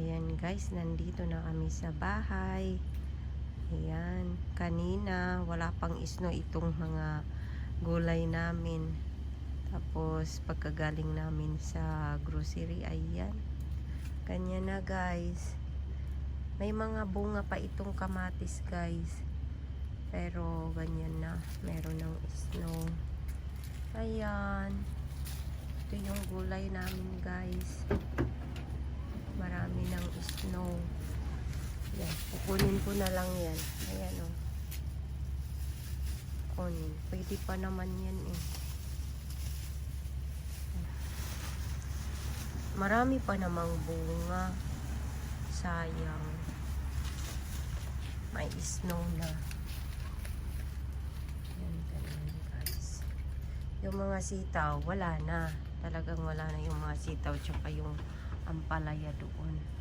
Ayan guys, nandito na kami sa bahay. Ayan, kanina wala pang snow itong mga gulay namin. Tapos pagkagaling namin sa grocery, ayan, kanya na guys. May mga bunga pa itong kamatis guys, pero ganyan na, meron ng snow. Ayan, ito yung gulay namin guys, marami ng snow. Yan, kukunin ko na lang yan. Ayan o, kunin, pwede pa naman yan eh. Marami pa namang bunga, sayang, may snow na. Yan, ganyan guys. Yung mga sitaw wala na, talagang wala na yung mga sitaw, tsaka yung ampalaya doon.